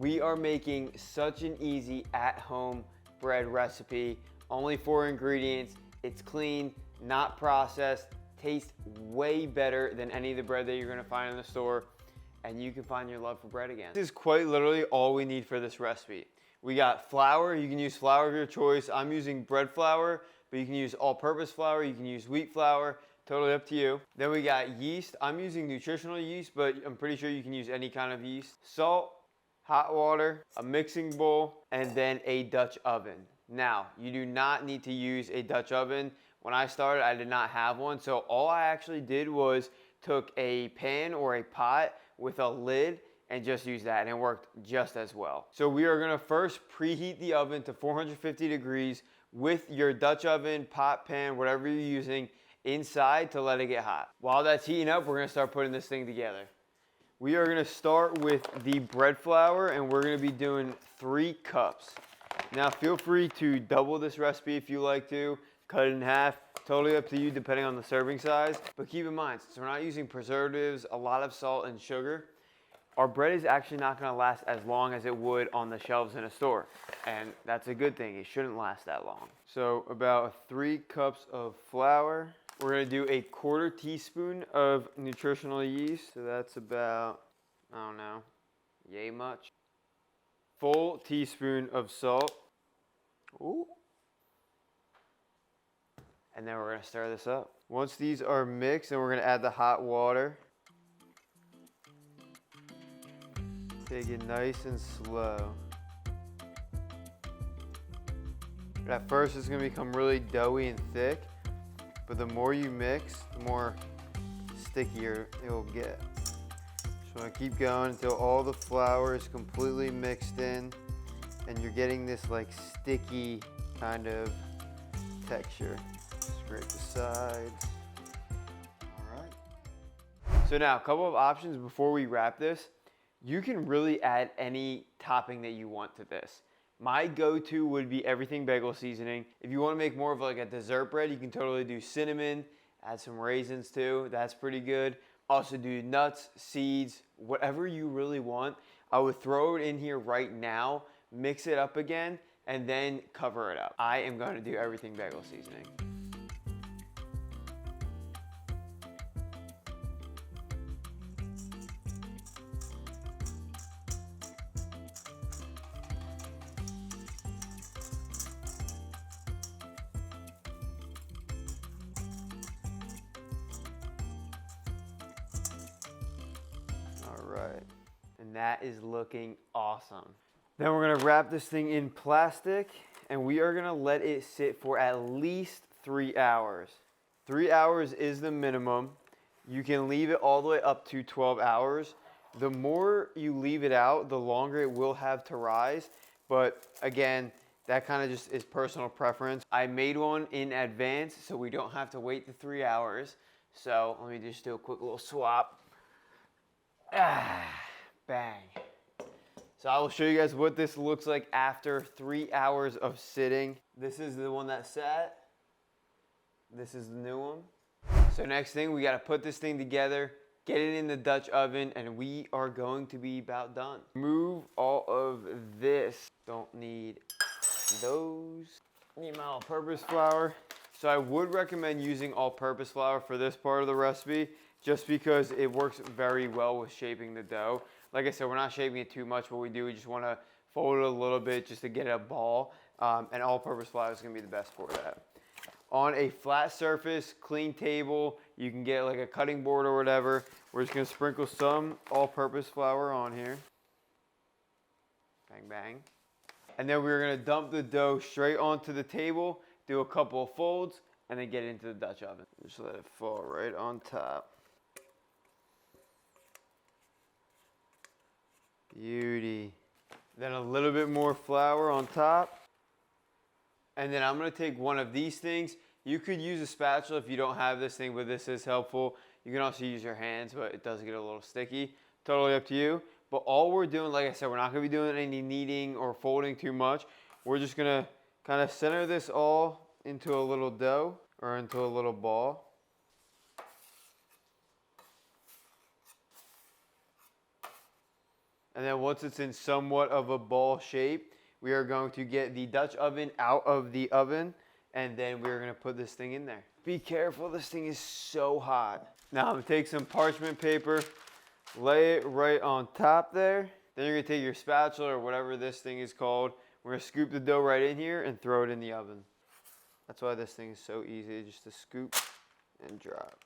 We are making such an easy at-home bread recipe. Only 4 ingredients. It's clean, not processed, tastes way better than any of the bread that you're gonna find in the store, and you can find your love for bread again. This is quite literally all we need for this recipe. We got flour. You can use flour of your choice. I'm using bread flour, but you can use all-purpose flour. You can use wheat flour. Totally up to you. Then we got yeast. I'm using nutritional yeast, but I'm pretty sure you can use any kind of yeast. Salt, hot water, a mixing bowl, and then a Dutch oven. Now, you do not need to use a Dutch oven. When I started, I did not have one, so all I actually did was took a pan or a pot with a lid and just used that, and it worked just as well. So we are gonna first preheat the oven to 450 degrees with your Dutch oven, pot, pan, whatever you're using, inside to let it get hot. While that's heating up, we're gonna start putting this thing together. We are gonna start with the bread flour, and we're gonna be doing 3 cups. Now feel free to double this recipe if you like to, cut it in half, totally up to you depending on the serving size. But keep in mind, since we're not using preservatives, a lot of salt and sugar, our bread is actually not gonna last as long as it would on the shelves in a store. And that's a good thing, it shouldn't last that long. So about 3 cups of flour. We're gonna do a 1/4 teaspoon of nutritional yeast. So that's about, I don't know, yay much. Full teaspoon of salt. Ooh. And then we're gonna stir this up. Once these are mixed, then we're gonna add the hot water. Take it nice and slow. At first it's gonna become really doughy and thick, but the more you mix, the more stickier it will get. Just wanna keep going until all the flour is completely mixed in and you're getting this like sticky kind of texture. Scrape the sides. All right. So now a couple of options before we wrap this. You can really add any topping that you want to this. My go-to would be everything bagel seasoning. If you want to make more of like a dessert bread, you can totally do cinnamon, add some raisins too. That's pretty good. Also do nuts, seeds, whatever you really want. I would throw it in here right now, mix it up again, and then cover it up. I am going to do everything bagel seasoning. Right, and that is looking awesome. Then we're gonna wrap this thing in plastic and we are gonna let it sit for at least 3 hours. 3 hours is the minimum. You can leave it all the way up to 12 hours. The more you leave it out, the longer it will have to rise. But again, that kind of just is personal preference. I made one in advance so we don't have to wait the 3 hours. So let me just do a quick little swap. Bang. So I will show you guys what this looks like after 3 hours of sitting. This is the one that sat. This is the new one. So next thing, we got to put this thing together, get it in the Dutch oven, and we are going to be about done. Remove all of this. Don't need those. Need my all-purpose flour. So I would recommend using all-purpose flour for this part of the recipe, just because it works very well with shaping the dough. Like I said, we're not shaping it too much. What we do, we just want to fold it a little bit just to get it a ball. And all-purpose flour is going to be the best for that. On a flat surface, clean table, you can get like a cutting board or whatever. We're just going to sprinkle some all-purpose flour on here. Bang, bang. And then we're going to dump the dough straight onto the table, do a couple of folds, and then get it into the Dutch oven. Just let it fall right on top. Beauty. Then a little bit more flour on top. And then I'm going to take one of these things. You could use a spatula if you don't have this thing, but this is helpful. You can also use your hands, but it does get a little sticky. Totally up to you. But all we're doing, like I said, we're not going to be doing any kneading or folding too much. We're just going to kind of center this all into a little dough or into a little ball. And then once it's in somewhat of a ball shape, we are going to get the Dutch oven out of the oven, and then we're gonna put this thing in there. Be careful, this thing is so hot. Now I'm gonna take some parchment paper, lay it right on top there. Then you're gonna take your spatula or whatever this thing is called. We're gonna scoop the dough right in here and throw it in the oven. That's why this thing is so easy, just to scoop and drop.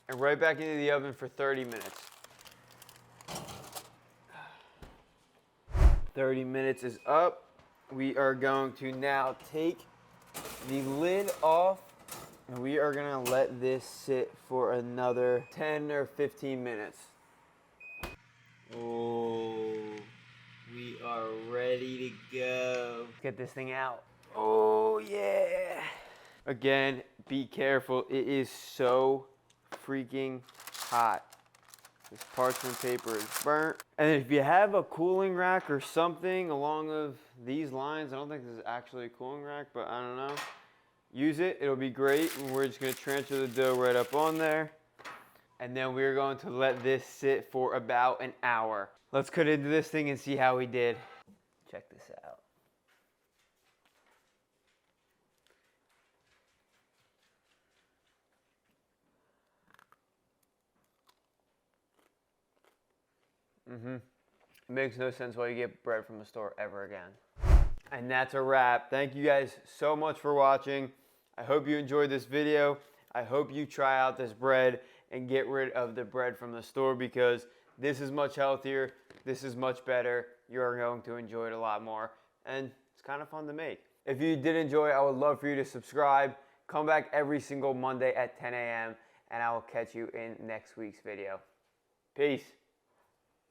And right back into the oven for 30 minutes. 30 minutes is up. We are going to now take the lid off, and we are gonna let this sit for another 10 or 15 minutes. Oh, we are ready to go. Get this thing out. Oh yeah. Again, be careful. It is so freaking hot. This parchment paper is burnt. And if you have a cooling rack or something along of these lines, I don't think this is actually a cooling rack, but I don't know. Use it, it'll be great. And we're just gonna transfer the dough right up on there. And then we're going to let this sit for about an hour. Let's cut into this thing and see how we did. Check this out. It makes no sense why you get bread from the store ever again. And that's a wrap. Thank you guys so much for watching. I hope you enjoyed this video. I hope you try out this bread and get rid of the bread from the store, because this is much healthier. This is much better. You're going to enjoy it a lot more. And it's kind of fun to make. If you did enjoy, I would love for you to subscribe. Come back every single Monday at 10 a.m. and I will catch you in next week's video. Peace.